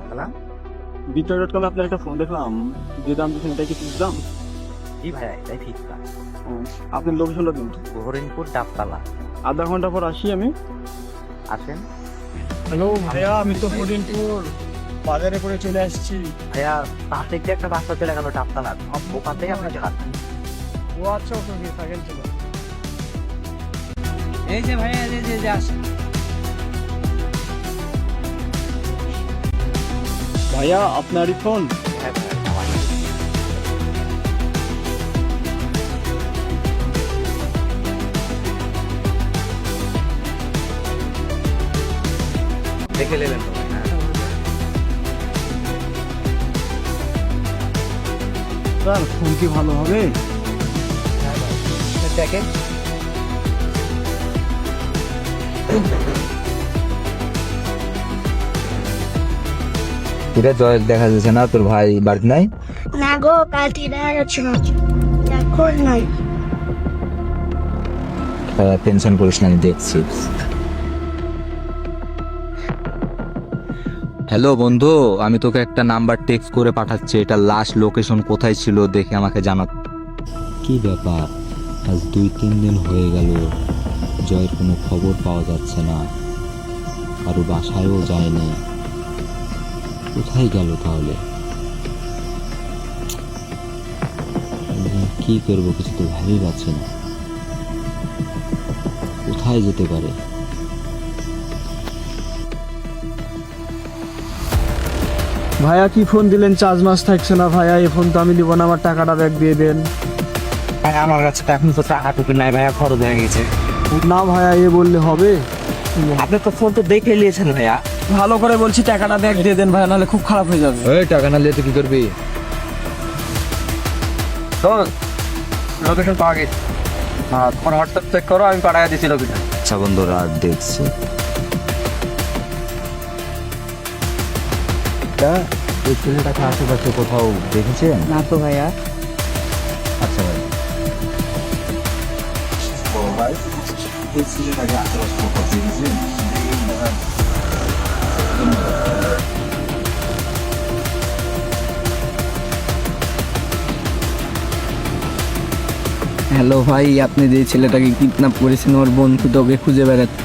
ডাবতলা। বিটল.com আপনার একটা ফোন দেখলাম, যে দাম দিচ্ছেন এটা কি ফিক্স দাম? জি ভাইয়া, এটাই ফিক্স দাম। আপনার লোকেশনটা দিন। হরিণপুর ডাবতলা। আধা ঘন্টা পর আসি আমি। আসেন হ্যালো ভাইয়া, আমি তো হরিণপুর বাজারে করে চলে আসছি। ভাইয়া, তার থেকে একটা রাস্তা চলে গেল ডাবতলা, ওখান থেকে আপনি যান। ও আচ্ছা, ওকে থাকেন চলো। এই যে ভাইয়া, এই যে আসেন। ভাইয়া আপনারই ফোন? হ্যাঁ ভাইয়া, আমার। দেখে নেবেন তো ভাই, হ্যাঁ। স্যার ফোন কি ভালো হবে? দেখেন এটা জয় দেখা যাচ্ছে না, তোর ভাই বাড়িতে নাই? না গো, কালকে দেখা যাচ্ছে না, এখন নাই। টেনশন করিস না, আমি দেখছি। হ্যালো বন্ধু, আমি তোকে একটা নাম্বার টেক্সট করে পাঠাচ্ছি, এটা লাস্ট লোকেশন কোথায় ছিল দেখে আমাকে জানা। কি ব্যাপার, আজ 2-3 দিন হয়ে গেল জয়ের কোনো খবর পাওয়া যাচ্ছে না, কারো বাসায়ও যায়নি, কোথায় গেল তাহলে? কি করবো, কিছু তো ভালোই পাচ্ছি না, কোথায় যেতে পারে? ভাইয়া কি ফোন দিলেন, চার্জ মাস থাকছে না ভাইয়া, এই ফোন তো আমি দিব না, আমার টাকাটা ব্যাক দিয়ে দেন। ভাই, আমার কাছে তো এখন তো টাকা টুকু নাই ভাইয়া, খরচ হয়ে গেছে। না ভাইয়া, এ বললে হবে? আপনি তো ফোন তো দেখে নিয়েছেন ভাইয়া। ভালো করে বলছি, টাকাটা ব্যাক দিয়ে দেন ভাইয়া, নাহলে খুব খারাপ হয়ে যাবে। এই টাকা না নিলে তুই কি করবি? শোন, লোকেশন পাওয়া গেছে। হ্যাঁ, তোমার হোয়াটসঅ্যাপ চেক করো, আমি পাঠিয়ে দিচ্ছি লোকেশন। আচ্ছা বন্ধুরা, দেখছি এই ছেলেটাকে আশেপাশে কোথাও দেখেছেন? না তো ভাইয়া। আচ্ছা ভাই, এই ছেলেটাকে আশেপাশে কোথাও দেখেছেন? হ্যালো ভাই, আপনি যে ছেলেটাকে কিডন্যাপ করেছেন, ওর বন্ধু তো ওকে খুঁজে বেড়াচ্ছে।